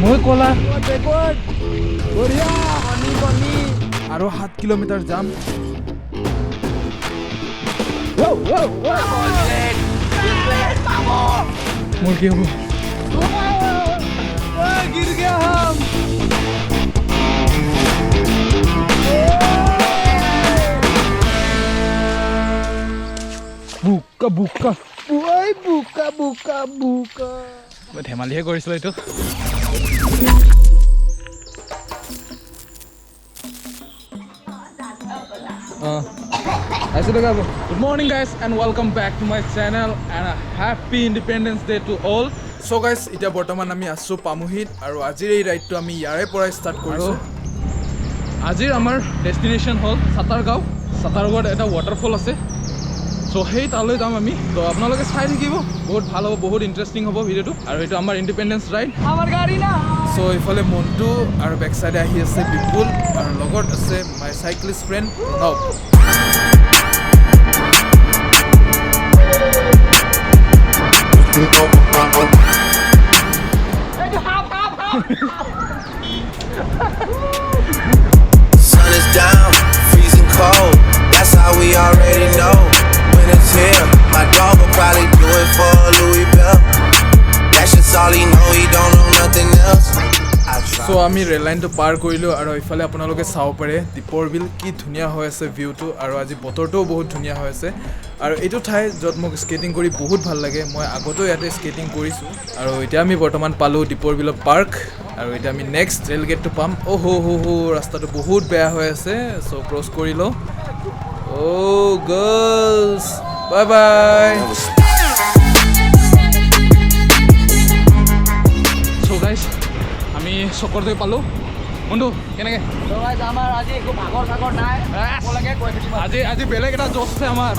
মই কলা বঢ়িয়া আৰু 7 কিলোমিটাৰ যাম মোৰ কি হ'ব गिर गया हम बुका बुका ओए बुका बुका बुका মই ধেমালিহে কৰিছিলো এইটো Good morning guys and welcome back to my channel and a happy Independence Day to all. So guys, এতিয়া বৰ্তমান আমি আছো পামুহিত আৰু আজিৰ এই ৰাইডটো আমি ইয়াৰে পৰা ষ্টাৰ্ট কৰিছো আজিৰ আমাৰ ডেষ্টিনেশ্যন হ'ল সাতাৰগাঁও সাতাৰগাঁৱত এটা ৱাটাৰফল আছে সো সেই তালৈ যাম আমি তো আপোনালোকে চাই থাকিব বহুত ভাল হ'ব বহুত ইন্টাৰেষ্টিং হ'ব ভিডিঅ'টো আৰু এইটো আমাৰ ইণ্ডিপেণ্ডেন্স ৰাইড আমাৰ গাড়ী না সো ইফালে মন্টু আৰু বেক সাইডে আহি আছে বিপুল আৰু লগত আছে my cyclist friend Pranav Sun is down, freezing cold. That's how we already know. Winter's here. My dog will probably do it for Louis Bell. That's just all he know. He don't know nothing else. So আমি rail লাইনটো পাৰ কৰিলোঁ আৰু ইফালে আপোনালোকে চাব পাৰে দীপৰ বিল কি ধুনীয়া হৈ আছে ভিউটো আৰু আজি বতৰটোও বহুত ধুনীয়া হৈ আছে আৰু এইটো ঠাই য'ত মোক স্কেটিং কৰি বহুত ভাল লাগে মই আগতেও ইয়াতে স্কেটিং কৰিছোঁ আৰু এতিয়া আমি বৰ্তমান পালোঁ দীপৰ বিলৰ পাৰ্ক আৰু এতিয়া আমি নেক্সট ৰেল গেটটো পাম অ' হো ৰাস্তাটো বহুত বেয়া হৈ আছে চ' ক্ৰছ কৰি লওঁ অ' গাৰ্লছ বাই বাই চ' গাইছ আমি চকৰতে পালোঁ বন্ধু কেনেকৈ আমাৰ আজি একো ভাগৰ চাগৰ নাই আজি বেলেগ এটা জছ আছে আমাৰ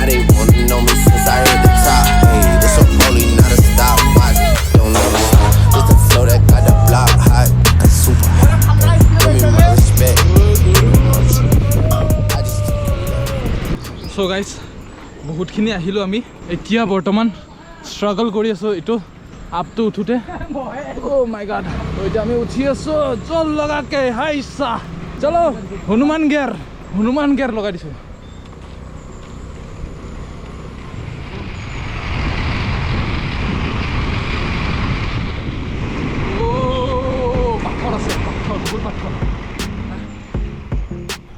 They wanna know me since I hit the top. Hey, this a rolling, not a stopwatch. Don't know me. It's the flow that got the block hot. I'm super hot. Give me my respect. I just so' guys বহুতখিনি আহিলোঁ আমি এতিয়া বৰ্তমান struggle কৰি আছোঁ এইটো আপটো উঠোঁতে অ' মাই god এতিয়া আমি উঠি আছোঁ জল লগাকে হাই চা চলো হনুমান গিয়াৰ লগাই দিছোঁ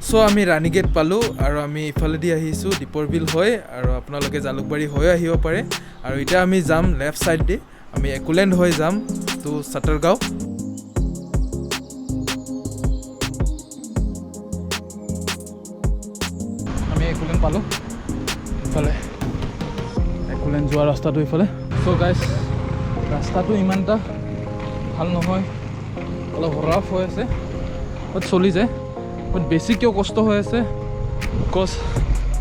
চ' আমি ৰাণীগেট পালোঁ আৰু আমি ইফালেদি আহিছোঁ দীপৰ বিল হৈ আৰু আপোনালোকে জালুকবাৰী হৈ আহিব পাৰে আৰু এতিয়া আমি যাম লেফ্ট ছাইড দি আমি একোলেণ্ড হৈ যাম টু সাতাৰগাঁও আমি একোলেণ্ড পালোঁ ইফালে একোলেণ্ড যোৱা ৰাস্তাটো ইফালে চ' গাইজ ৰাস্তাটো ইমান এটা ভাল নহয় অলপ ৰাফ হৈ আছে বাট চলি যায় বাট বেছি কিয় কষ্ট হৈ আছে বিকজ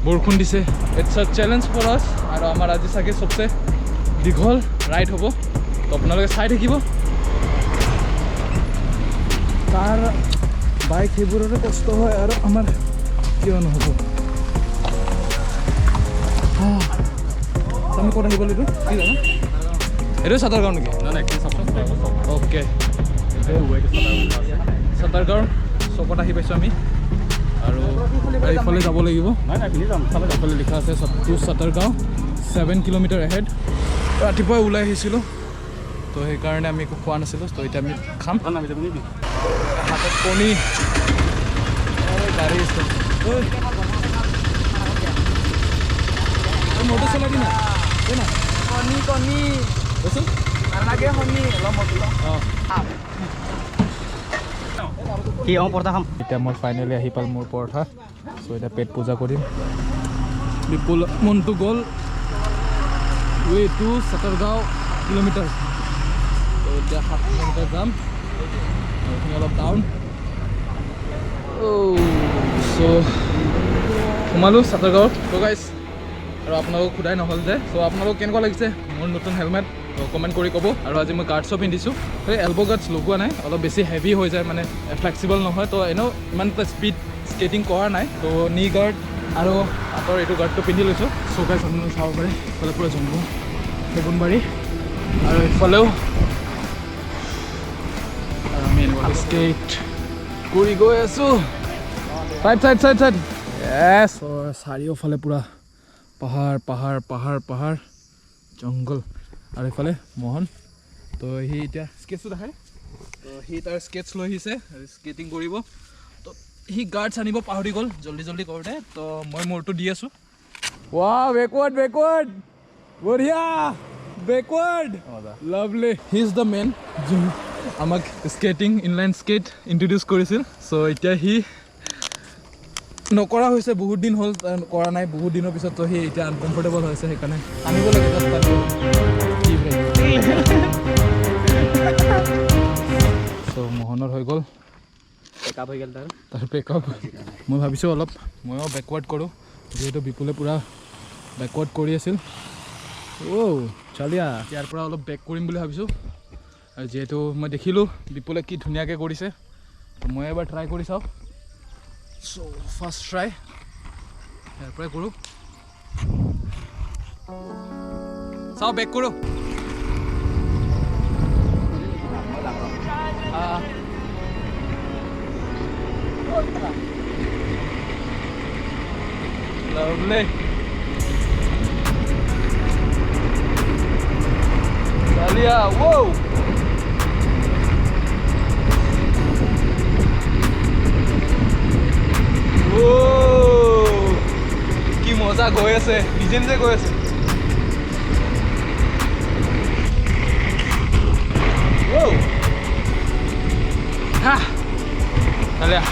বৰষুণ দিছে ইটছ আ চেলেঞ্জ ফৰ আছ আৰু আমাৰ আজি চাগে চবচে দীঘল ৰাইড হ'ব তো আপোনালোকে চাই থাকিব তাৰ বাইক সেইবোৰৰে কষ্ট হয় আৰু আমাৰ কিয় নহ'ব আমি ক'ত আহিব লাগিব কি জানো এইটো সাতাৰগাঁও নেকি অ'কে সাতাৰগাঁৱৰ চকত আহি পাইছোঁ আমি আৰু এইফালে যাব লাগিব এইফালে লিখা আছে টু সাতাৰগাঁও 7 কিলোমিটাৰ এহেড ৰাতিপুৱাই ওলাই আহিছিলোঁ তো সেইকাৰণে আমি একো খোৱা নাছিলোঁ তো এতিয়া আমি খাম হাতত কণী গাড়ী আছে মটৰ চলাই দি না কণী কৈছোঁ নালাগে কণী অলপ মটৰ অঁ কি পৰঠা খাম এতিয়া মই ফাইনেলি আহি পাল মোৰ পৰঠা চ' এতিয়া পেট পূজা কৰিম বিপুল মনটো গ'ল ৱে টু সাতাৰগাঁও কিলোমিটাৰ ত' এতিয়া 7 কিলোমিটাৰ যাম আৰু এইখিনি অলপ ডাউন চ' সোমালোঁ সাতাৰগাঁৱত ত' গাইছ আৰু আপোনালোকক সোধাই নহ'ল যে চ' আপোনালোকক কেনেকুৱা লাগিছে মোৰ নতুন হেলমেট কমেণ্ট কৰি ক'ব আৰু আজি মই গাৰ্ডছো পিন্ধিছোঁ সেই এলব' গাৰ্ডছ লগোৱা নাই অলপ বেছি হেভি হৈ যায় মানে ফ্লেক্সিবল নহয় তো এনেও ইমান এটা স্পীড স্কেটিং কৰা নাই তো নি গাৰ্ড আৰু হাতৰ এইটো গাৰ্ডটো পিন্ধি লৈছোঁ চৌকাই চাবলৈ চাব পাৰে ইফালে পূৰা জংঘল সেগুনবাৰী আৰু ইফালেও আৰু আমি এনেকুৱা স্কেট কৰি গৈ আছোঁ চাইড চাইড চাইড চাইড য়েছ চাৰিওফালে পূৰা পাহাৰ পাহাৰ পাহাৰ পাহাৰ জংঘল আৰু ইফালে মোহন তো সি এতিয়া স্কেটছটো দেখায় তো সি তাৰ স্কেটছ লৈ আহিছে স্কেটিং কৰিব তো সি গাৰ্ডছ আনিব পাহৰি গ'ল জল্দি জল্দি কৰোঁতে তো মই মোৰটো দি আছোঁ ৱাও বেকৱাৰ্ড বেকৱাৰ্ড বঢ়িয়া backward lovely he is the man zone আমাক স্কেটিং ইনলাইন স্কেট ইণ্ট্ৰডিউচ কৰিছিল চ' এতিয়া সি নকৰা হৈছে বহুত দিন হ'ল কৰা নাই বহুত দিনৰ পিছত তো সি এতিয়া আনকমফৰ্টেবল হৈছে সেইকাৰণে আনিব লাগে চ' মোহনৰ হৈ গ'ল পেকআপ হৈ গ'ল তাৰ পেকআপ মই ভাবিছোঁ অলপ ময়ো বেকৱাৰ্ড কৰোঁ যিহেতু বিপুলে পূৰা বেকৱাৰ্ড কৰি আছিল চালিয়া ইয়াৰ পৰা অলপ বেক কৰিম বুলি ভাবিছোঁ আৰু যিহেতু মই দেখিলোঁ বিপুলে কি ধুনীয়াকৈ কৰিছে মই এবাৰ ট্ৰাই কৰি চাওঁ চ' ফাৰ্ষ্ট ট্ৰাই ইয়াৰ পৰাই কৰোঁ চাওঁ বেক কৰোঁ lovely Dalia whoa কি মজা গৈ আছে নিজে নিজে গৈ আছে Dalia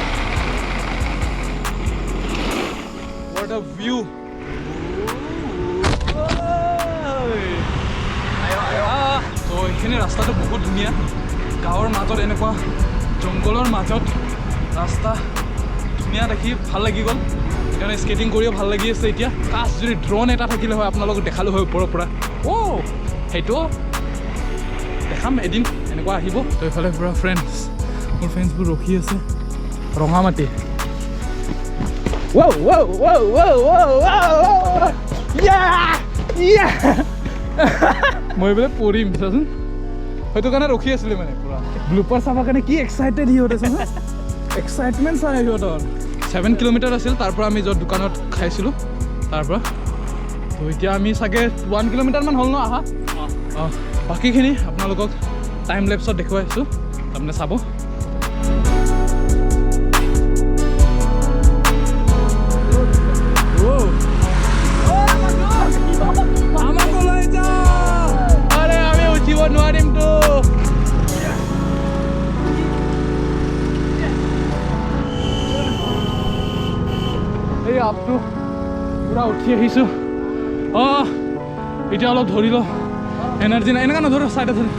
what a view তো এইখিনি ৰাস্তাটো বহুত ধুনীয়া গাঁৱৰ মাজত এনেকুৱা জংঘলৰ মাজত ৰাস্তা ধুনীয়া দেখি ভাল লাগি গ'ল সেইকাৰণে স্কেটিং কৰিও ভাল লাগি আছে এতিয়া কাছ যদি ড্ৰোন এটা থাকিলে হয় আপোনালোকক দেখালোঁ হয় ওপৰৰ পৰা সেইটো দেখাম এদিন এনেকুৱা আহিব তো এইফালে পূৰা ফ্ৰেণ্ডছ মোৰ ফ্ৰেণ্ডছবোৰ ৰখি আছে ৰঙামাটি মই বোলে পৰিম চাচোন সেইটো কাৰণে ৰখি আছিলোঁ মানে পূৰা ব্লুপাৰ চাবৰ কাৰণে কি এক্সাইটেড সিহঁতে চাচোন এক্সাইটমেণ্ট চাই সিহঁতৰ 7 কিলোমিটাৰ আছিল তাৰ পৰা আমি য'ত দোকানত খাইছিলোঁ তাৰ পৰা তো এতিয়া আমি চাগে 1 কিলোমিটাৰমান হ'ল ন আহা বাকীখিনি আপোনালোকক টাইম লেপছত দেখুৱাই আছোঁ আপুনি চাব নোৱাৰিমতো এই আপটো পুৰা উঠি আহিছোঁ এতিয়া অলপ ধৰি লওঁ এনাৰ্জি নাই এনেকুৱা নধৰো চাইডে ধৰি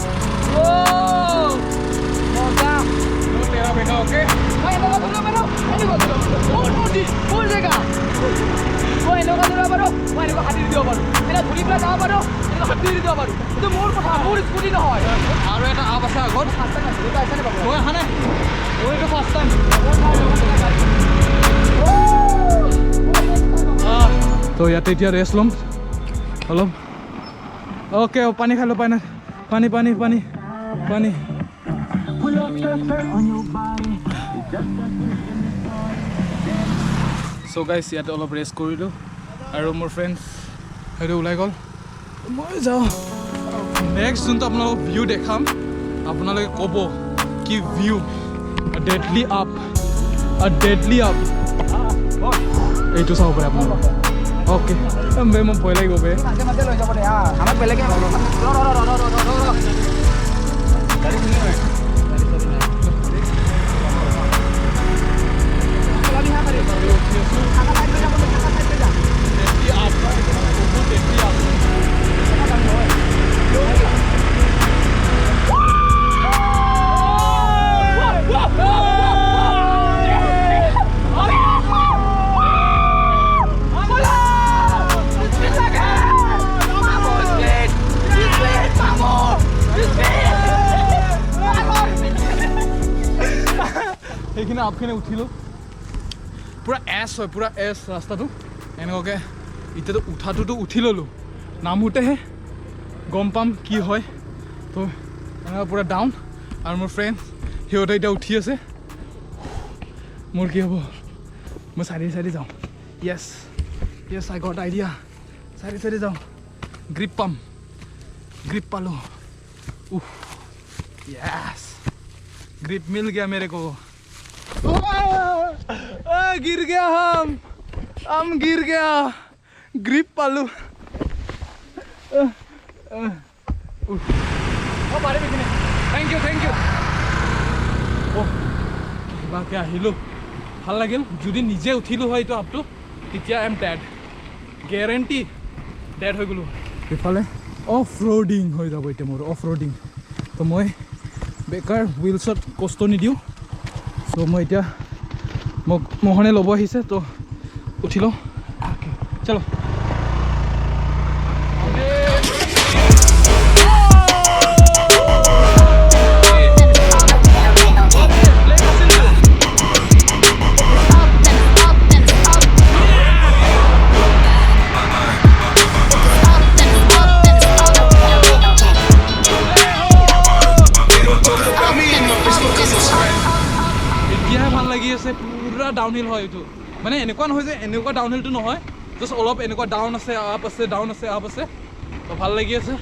আৰু এটা আপ আছে আগত মই অহা নাই এইটো ফাৰ্ষ্ট টাইম তো ইয়াতে এতিয়া ৰেষ্ট ল'ম অলপ অ'কে পানী খালোঁ পানী পানী পানী পানী পানী চ' গাইছ ইয়াতে অলপ ৰেষ্ট কৰিলোঁ আৰু মোৰ ফ্ৰেণ্ডছ সেইটো ওলাই গ'ল মই যাওঁ নেক্সট যোনটো আপোনালোকক ভিউ দেখাম আপোনালোকে ক'ব কি ভিউ ডেডলি আপ এইটো চাব পাৰে আপোনালোকে অ'কে বে মই ভয় লাগিব বে সেইখিনি আপখিনি উঠিলোঁ পুৰা এছ হয় পুৰা এছ ৰাস্তাটো এনেকুৱাকৈ এতিয়াতো উঠাটোতো উঠি ল'লোঁ নামোতেহে গম পাম কি হয় তো এনেকুৱা পূৰা ডাউন আৰু মোৰ ফ্ৰেণ্ড সিহঁতে এতিয়া উঠি আছে মোৰ কি হ'ব মই চাইডে যাওঁ য়েছ আই গট আইডিয়া চাইডে যাওঁ গ্ৰিপ পালোঁ য়েছ ग्रिप मिल गया मेरे को गिर गया हम गिर गया ग्रिप पालू थैंक यू बाकी আহিলোঁ ভাল লাগিল যদি নিজে উঠিলোঁ হয় এইটো আপটো তেতিয়া I am dead guarantee dead হৈ গ'লোঁ ইফালে অফ ৰোডিং হৈ যাব এতিয়া মোৰ অফ ৰোডিং তো মই বেকাৰ হুইলছত কষ্ট নিদিওঁ চ' মই এতিয়া মোক মোহনে ল'ব আহিছে তো উঠি লওঁ চলো পুৰা ডাউনহিল হয় এইটো মানে এনেকুৱা নহয় যে এনেকুৱা ডাউনহিলটো নহয় জাষ্ট অলপ এনেকুৱা ডাউন আছে আপ আছে ডাউন আছে আপ আছে তো ভাল লাগি আছে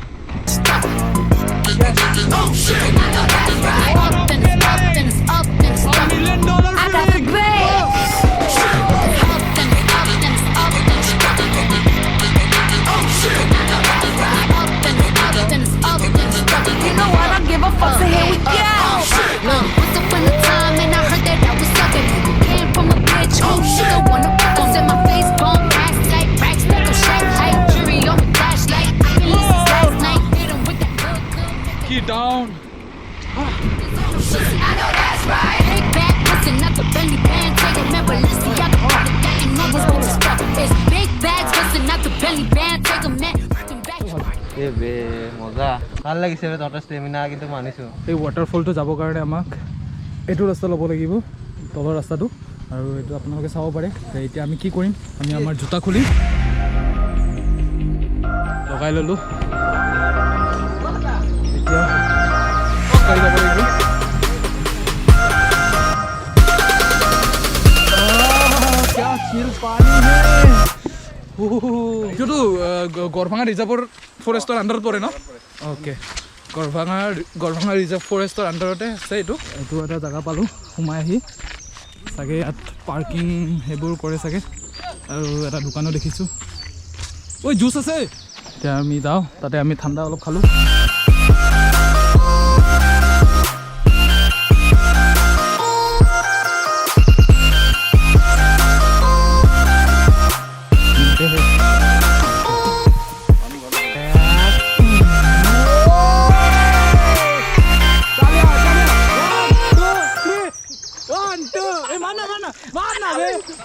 down. I know that's right. Big bag, pussy, not the belly band. Take a member, listen, y'all can put it down. You know this bitch is stuck. It's big bags, pussy, not the belly band. Take a man, rockin' back. বে মজা ভাল লাগিছে বে তহঁতৰ stamina কিন্তু মানিছোঁ এই ৱাটাৰফলটো যাবৰ কাৰণে আমাক এইটো ৰাস্তা ল'ব লাগিব তলৰ ৰাস্তাটো আৰু এইটো আপোনালোকে চাব পাৰে এতিয়া আমি কি কৰিম আমি আমাৰ জোতা খুলি লগাই ল'লোঁ এতিয়া খোজকাঢ়ি যাব লাগিব क्या चिल पानी है এইটোতো গড়ভাঙা ৰিজাৰ্ভৰ ফৰেষ্টৰ আণ্ডাৰত পৰে ন অ'কে গড়ভাঙা ৰিজাৰ্ভ ফৰেষ্টৰ আণ্ডাৰতে আছে এইটো এটা জেগা পালোঁ সোমাই আহি চাগে ইয়াত পাৰ্কিং সেইবোৰ কৰে চাগে আৰু এটা দোকানো দেখিছোঁ ঐ জুচ আছে এতিয়া আমি যাওঁ তাতে আমি ঠাণ্ডা অলপ খালোঁ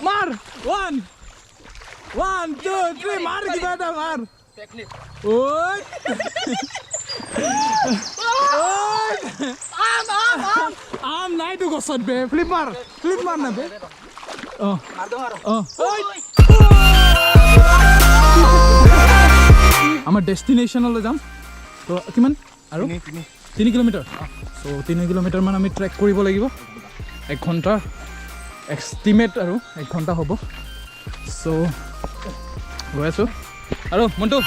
मार 1 2 3 मार कितना था मार ओए आम नहीं तो गोसत बे फ्लिप मार ना बे मार दो आम डेस्टिनेशन ले जाम तो किमान आरो 3 किलोमीटर सो 3 किलोमीटर मान आम ट्रेक करिब লাগিব 1 घंटा एस्टिमेट আৰু 1 ঘণ্টা হ'ব সো গৈ আছো আৰু মন্টু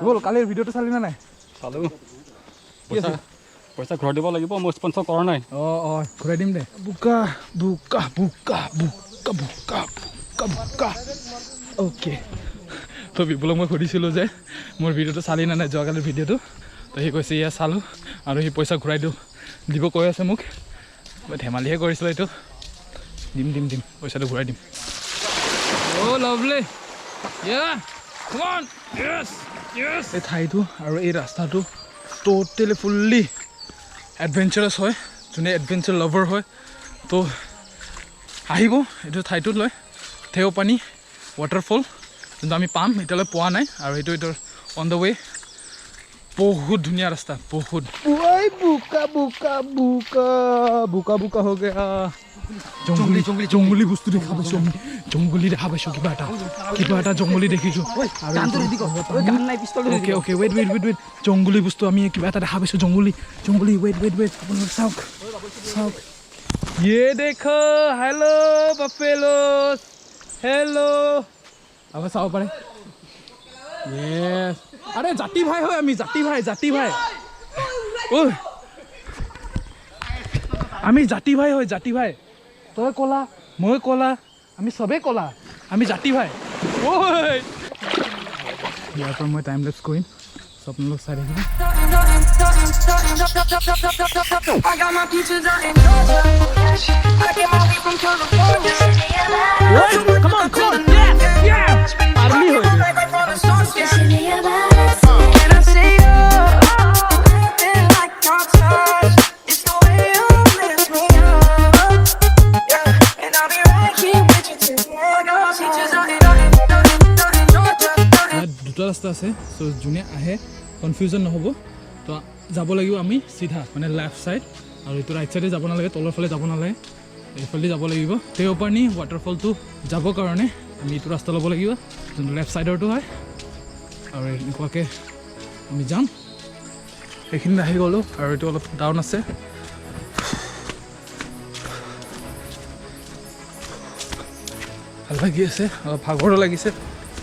বল কালিৰ ভিডিওটো চালি না নাই চালো পইচা ঘূৰাই দিব লাগিব মই স্পন্সৰ কৰা নাই ঘূৰাই দিম দে বুকা অ'কে তো বিপুলক মই সুধিছিলোঁ যে মোৰ ভিডিঅ'টো চালি না নাই যোৱাকালিৰ ভিডিঅ'টো তো সি কৈছে ইয়া চালোঁ আৰু সি পইচা ঘূৰাই দিব কৈ আছে মোক মই ধেমালিহে কৰিছিলোঁ এইটো দিম পইচাটো ঘূৰাই দিম অ' লাভলি এই ঠাইটো আৰু এই ৰাস্তাটো টোটেলি ফুল্লি এডভেঞ্চাৰাছ হয় যোনে এডভেঞ্চাৰ লাভাৰ হয় তো আহিব এইটো ঠাইটোত লয় থেওপানী ৱাটাৰফল যোনটো আমি পাম এতিয়ালৈ পোৱা নাই আৰু এইটো অন দ্য ৱে বহুত ধুনীয়া ৰাস্তা বহুত বোকা হৈ গয়া জংগলী বস্তু দেখা পাইছোঁ আমি জংগলী দেখা পাইছোঁ কিবা এটা জংগলী দেখিছোঁ অ'কে ৱেইট জংগলী বস্তু আমি কিবা এটা দেখা পাইছোঁ জংগলী ৱেইট আপোনালোকে চাওক ये देखो हेलो बफेलोस हेलो अब চাব পাৰে यस अरे জাতি ভাই হয় আমি জাতি ভাই ও আমি জাতি ভাই হয় তই কলা মই কলা আমি সবে কলা আমি জাতি ভাই ঐ ইয়াৰ পৰা মই টাইম লেপছ কৰিম আপোনালোক চাই থাকিব I got my peaches out in Georgia. I get my weed from California. Come on, yeah. Army ho gayi. And I say, living like rock stars. It's the way you lift me up. Yeah. And I'll be right here with you till the end. I got my peaches out in Georgia. দুটা ৰাস্তা আছে so যোনে আহে confusion নহ'ব তো যাব লাগিব আমি সিধা মানে লেফট সাইড আৰু এইটো ৰাইট সাইডে যাব নালাগে তলৰ ফালে যাব নালাগে এইফালে যাব লাগিব তেওপানী ৱাটাৰফলটো যাবৰ কাৰণে আমি এইটো ৰাস্তা ল'ব লাগিব যোনটো লেফট সাইডৰটো হয় আৰু এনেকুৱাকৈ আমি যাম এইখিনি আহি গ'লো আৰু এইটো অলপ ডাউন আছে ভাল লাগি আছে অলপ ভাগৰো লাগিছে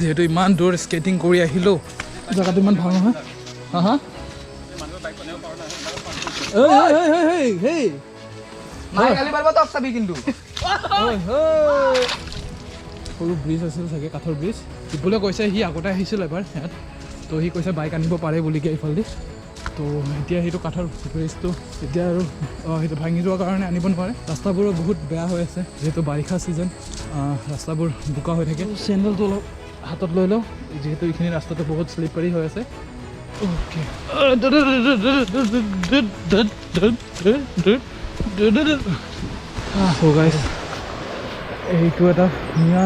যেহেতু ইমান দূৰ স্কেটিং কৰি আহিলোঁ জেগাটো ইমান ভাল নহয় হা হেই নাই কালি পাৰবো তো চাবি কিন্তু সৰু ব্ৰিজ আছিল চাগে কাঠৰ ব্ৰিজ টিপুলে কৈছে সি আগতে আহিছিল এবাৰ ইয়াত তো সি কৈছে বাইক আনিব পাৰে বুলিকে এইফালেদি তো এতিয়া সেইটো কাঠৰ ব্ৰিজটো এতিয়া আৰু সেইটো ভাঙি যোৱাৰ কাৰণে আনিব নোৱাৰে ৰাস্তাবোৰো বহুত বেয়া হৈ আছে যিহেতু বাৰিষা ছিজন ৰাস্তাবোৰ বোকা হৈ থাকে চেণ্ডেলটো অলপ হাতত লৈ লওঁ যিহেতু এইখিনি ৰাস্তাটো বহুত শ্লিপাৰী হৈ আছে ওকে গাইছ এইটো এটা ধুনীয়া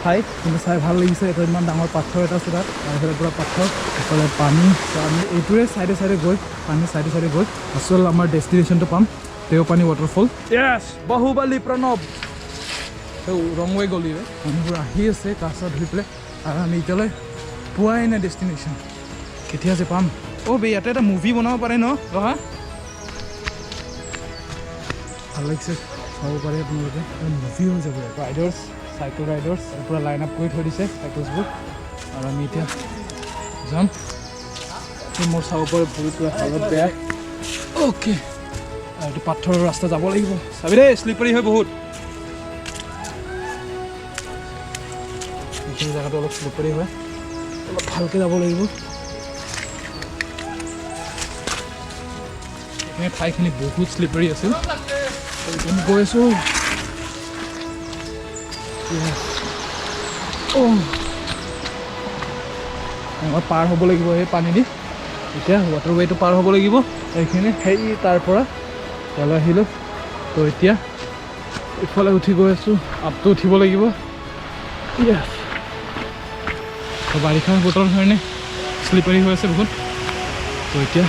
ঠাই কিন্তু চাই ভাল লাগিছে এটা ইমান ডাঙৰ পাথৰ এটা আছে তাত তাৰপিছতে পূৰা পাথৰ এইফালে পানী আমি এইটোৰে চাইডে গৈ পানী চাইডে গৈ আচল আমাৰ ডেষ্টিনেশ্যনটো পাম তেওপানী ৱাটাৰফল য়েছ বাহুবলী প্ৰণৱ ৰংৱে গলিৰে মানুহবোৰ আহি আছে গা চা ধুই পেলাই আৰু আমি এতিয়ালৈ পোৱাই নাই ডেষ্টিনেশ্যন কেতিয়া যে পাম বে ইয়াতে এটা মুভি বনাব পাৰে ন ৰহা ভাল লাগিছে চাব পাৰে আপোনালোকে মুভি হৈ যাব ৰাইডাৰ্ছ চাইকেল ৰাইডাৰ্ছ পূৰা লাইন আপ কৰি থৈ দিছে চাইকেলছবোৰ আৰু আমি এতিয়া যাম মোৰ চাব পাৰে ভৰি পূৰা হালত বেয়া অ'কে আৰু এইটো পাথৰৰ ৰাস্তা যাব লাগিব চাবি দেই শ্লিপাৰী হয় বহুত এইখিনি জেগাটো অলপ শ্লিপাৰী হয় অলপ ভালকৈ যাব লাগিব ঠাইখিনি বহুত শ্লিপাৰী আছিল আমি গৈ আছোঁ পাৰ হ'ব লাগিব সেই পানী দি এতিয়া ৱাটাৰৱেটো পাৰ হ'ব লাগিব এইখিনি সেই তাৰ পৰা ইয়ালৈ আহিলোঁ তো এতিয়া ইফালে উঠি গৈ আছোঁ আপটো উঠিব লাগিব বাৰিষা বতৰৰ কাৰণে শ্লিপাৰী হৈ আছে বহুত তো এতিয়া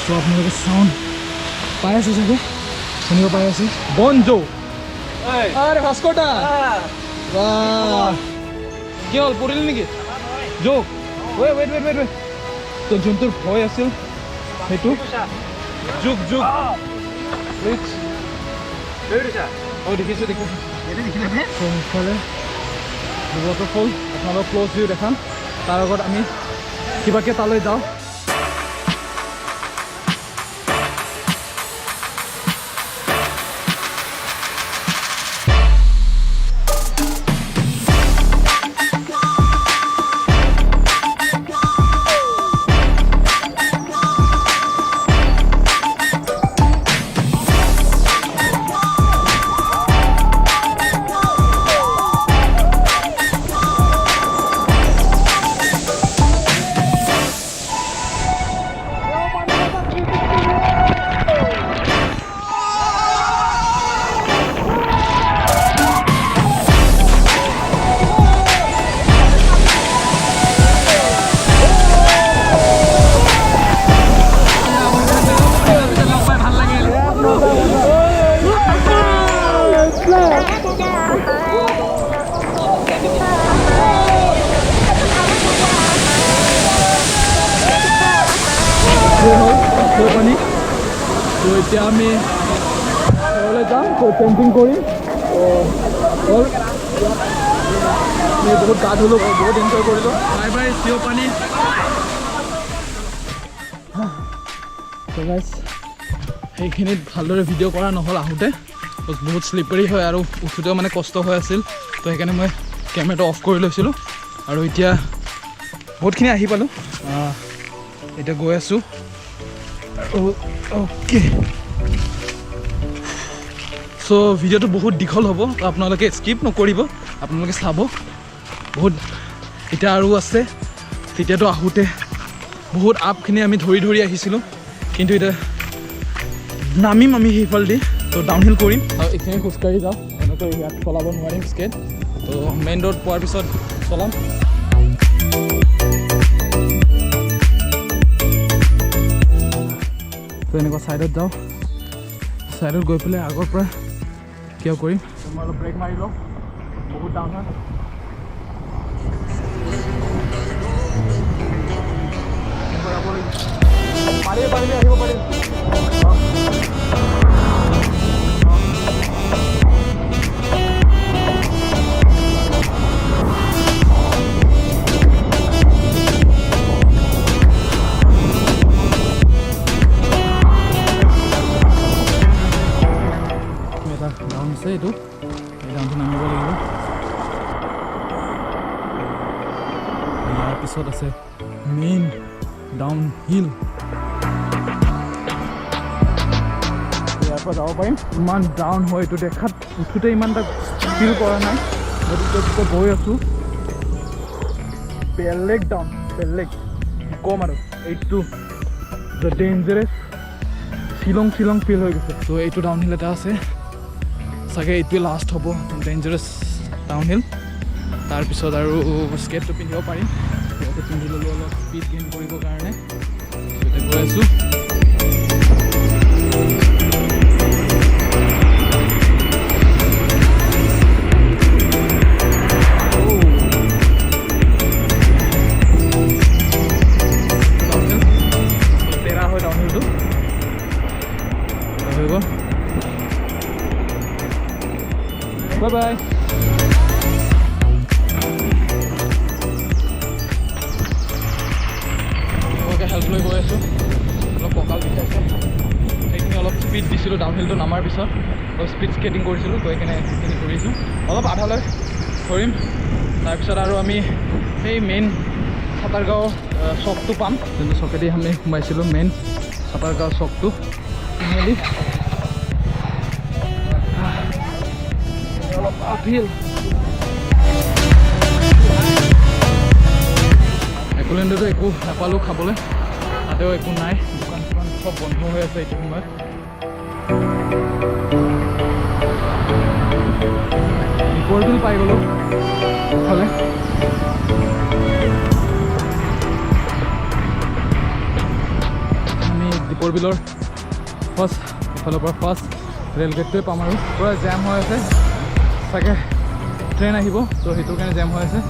তো আপোনালোকে চাউণ্ড পাই আছে চাগে শুনিব পাই আছে বনজো আৰে ভাস্কৰদা বাহ কি হ'ল পৰিলি নেকি যোগ ৱেইট তো যোনটোৰ ভয় আছিল সেইটো যোগ দেখিছোঁ সেইফালে ৱাটাৰফল আপোনালোকক ক্ল'জ ভিউ দেখাম তাৰ আগত আমি কিবাকৈ তালৈ যাওঁ তো এতিয়া আমি ঘৰলৈ যাম, তো কেম্পিং কৰিম। হ'ল আমি বহুত গা ধুলোঁ, বহুত এনজয় কৰিলোঁ। বাই বাই চিঅ' পানী। তো গাইছ সেইখিনিত ভালদৰে ভিডিঅ' কৰা নহ'ল আহোঁতে, বহুত শ্লিপাৰী হয় আৰু উঠোঁতেও মানে কষ্ট হৈ আছিল। তো সেইকাৰণে মই কেমেৰাটো অফ কৰি লৈছিলোঁ আৰু এতিয়া বহুতখিনি আহি পালোঁ। এতিয়া গৈ আছোঁ। অ'কে, চ' ভিডিঅ'টো বহুত দীঘল হ'ব, তো আপোনালোকে স্কিপ নকৰিব, আপোনালোকে চাব। বহুত এতিয়া আৰু আছে। তেতিয়াতো আহোঁতে বহুত আপখিনি আমি ধৰি ধৰি আহিছিলোঁ, কিন্তু এতিয়া নামিম আমি সেইফালেদি, তো ডাউনহিল কৰিম আৰু এইখিনি খোজকাঢ়ি যাওঁ। এনেকৈ ইয়াত চলাব নোৱাৰিম স্কেট, তো মেইন ৰোড পোৱাৰ পিছত চলাম। তো এনেকুৱা ছাইডত যাওঁ, ছাইডত গৈ পেলাই আগৰ পৰা কিয় কৰিম। মই অলপ ব্ৰেক মাৰি লওঁ, বহুত ডাউন হয়। পাৰিলে আহিব পাৰিম। এটা ডাউন আছে, এইটো এই ডাউনটো নামিব লাগিব। ইয়াৰ পিছত আছে মেইন ডাউন হিল, ইয়াৰ পৰা যাব পাৰিম। ইমান ডাউন হয় এইটো দেখাত, উঠোঁতে ইমান এটা ফিল কৰা নাই, গতিকে গৈ আছোঁ। বেলেগ ডাউন, বেলেগ কম আৰু এইটো দ্য ডেঞ্জাৰাছ শ্বিলং ফিল হৈ গৈছে। তো এইটো ডাউনহিল এটা আছে, চাগে এইটোৱে লাষ্ট হ'ব ডেঞ্জাৰাছ ডাউনহিল। তাৰপিছত আৰু স্কেটটো পিন্ধিব পাৰিম, স্কেটটো পিন্ধি ল'লোঁ অলপ স্পীড গেইন কৰিবৰ কাৰণে। এতিয়া গৈ আছোঁ। তেৰা হয় ডাউনহিলটো, হৈ গ'ল। Bye bye. হেল্প লৈ গৈ আছোঁ, অলপ কঁকাল বিষাইছে। সেইখিনি অলপ স্পীড দিছিলোঁ ডাউনহিলটো নামাৰ পিছত, অলপ স্পীড স্কেটিং কৰিছিলোঁ, গৈ কিনে সেইখিনি কৰিছোঁ। অলপ আধালৈ কৰিম, তাৰপিছত আৰু আমি সেই মেইন ছাতাৰগাঁও চকটো পাম, যোনটো চকেদি আমি সোমাইছিলোঁ মেইন ছাতাৰগাঁও চকটো। মেলি অলপ আপহিল। একোলেণ্ডতো একো নাপালোঁ খাবলৈ, তাতেও একো নাই, দোকান চোকান চব বন্ধ হৈ আছে এইটো সময়ত। দীপৰ বিল পাই গ'লোঁ ইফালে। আমি দীপৰ বিলৰ ইফালৰ পৰা ফাৰ্ষ্ট ৰেল গেটটোৱে পাম আৰু পূৰা জাম হৈ আছে, চাগে ট্ৰেইন আহিব, তো সেইটোৰ কাৰণে জাম হৈ আছে।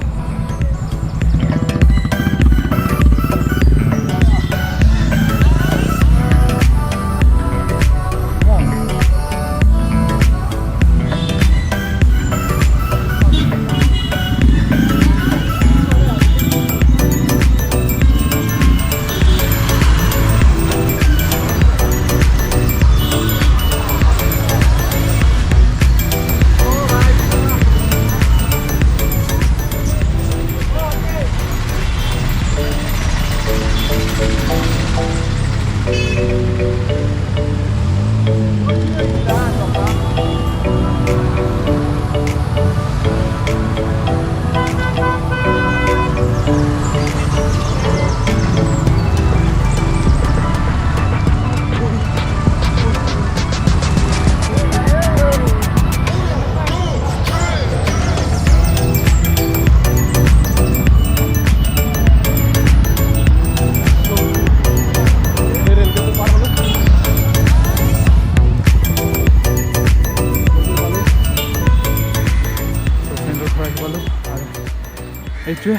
এইটোৱে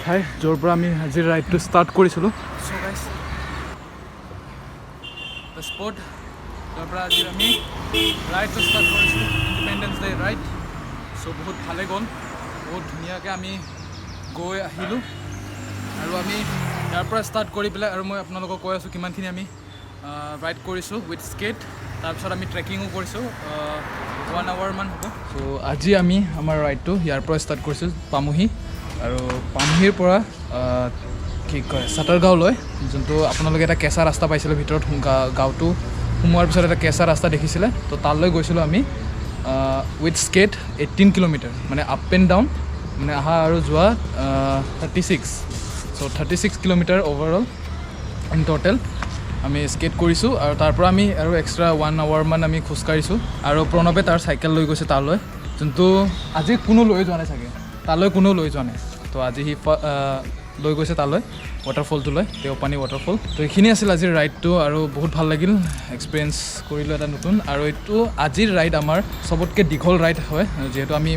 ঠাই য'ৰ পৰা আমি আজিৰ ৰাইডটো ষ্টাৰ্ট কৰিছিলোঁ। দ্য স্পট তাৰ পৰা আজি আমি ৰাইডটো ষ্টাৰ্ট কৰিছোঁ ইণ্ডিপেণ্ডেন্স ডে ৰাইড চ' বহুত ভালে গ'ল বহুত ধুনীয়াকৈ আমি গৈ আহিলোঁ আৰু আমি ইয়াৰ পৰা ষ্টাৰ্ট কৰি পেলাই আৰু মই আপোনালোকক কৈ আছোঁ কিমানখিনি আমি ৰাইড কৰিছোঁ উইথ স্কেট তাৰপিছত আমি ট্ৰেকিঙো কৰিছোঁ 1 hour মান হ'ব চ' আজি আমি আমাৰ ৰাইডটো ইয়াৰ পৰা ষ্টাৰ্ট কৰিছোঁ পামহি আৰু পামহিৰ পৰা কি কয় চাটাৰগাঁওলৈ যোনটো আপোনালোকে এটা কেঁচা ৰাস্তা পাইছিলে ভিতৰত গাঁৱটো সোমোৱাৰ পিছত এটা কেঁচা ৰাস্তা দেখিছিলে তো তালৈ গৈছিলোঁ আমি উইথ স্কেট 18 কিলোমিটাৰ মানে আপ এণ্ড ডাউন মানে অহা আৰু যোৱা 36 চ' 36 কিলোমিটাৰ অভাৰঅল ইন টোটেল আমি স্কেট কৰিছোঁ আৰু তাৰ পৰা আমি আৰু এক্সট্ৰা 1 hour মান আমি খোজকাঢ়িছোঁ আৰু প্ৰণৱে তাৰ চাইকেল লৈ গৈছে তালৈ যোনটো আজি কোনো লৈ যোৱা নাই চাগে তালৈ কোনো লৈ যোৱা নাই তো আজি সি লৈ গৈছে তালৈ ৱাটাৰফলটোলৈ দেওপানী ৱাটাৰফল তো এইখিনি আছিল আজিৰ ৰাইডটো আৰু বহুত ভাল লাগিল এক্সপিৰিয়েঞ্চ কৰিলোঁ এটা নতুন আৰু এইটো আজিৰ ৰাইড আমাৰ চবতকৈ দীঘল ৰাইড হয় যিহেতু আমি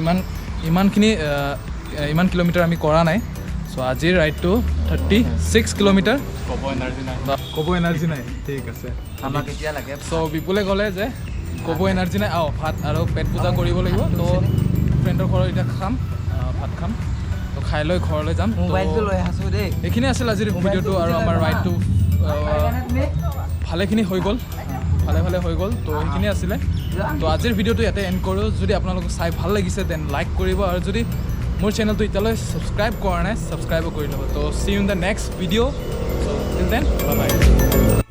ইমান কিলোমিটাৰ আমি কৰা নাই চ' আজিৰ ৰাইডটো 36 কিলোমিটাৰ ক'ব এনাৰ্জি নাই ঠিক আছে আমাক এতিয়া লাগে চ' বিপুলে ক'লে যে ক'ব এনাৰ্জি নাই ভাত আৰু পেট পূজা কৰিব লাগিব তো ফ্ৰেণ্ডৰ ঘৰত এতিয়া ভাত খাম তো খাই লৈ ঘৰলৈ যাম মোবাইলটো লৈ আছোঁ দেই এইখিনি আছিল আজিৰ ভিডিঅ'টো আৰু আমাৰ ৰাইডটো ভালেখিনি হৈ গ'ল ভালে হৈ গ'ল তো সেইখিনি আছিলে তো আজিৰ ভিডিঅ'টো ইয়াতে এণ্ড কৰোঁ যদি আপোনালোকক চাই ভাল লাগিছে দেন লাইক কৰিব আৰু যদি মোৰ চেনেলটো এতিয়ালৈ ছাবস্ক্ৰাইব কৰা নাই ছাবস্ক্ৰাইবো কৰি ল'ব তো see you in the next video' so' till then bye bye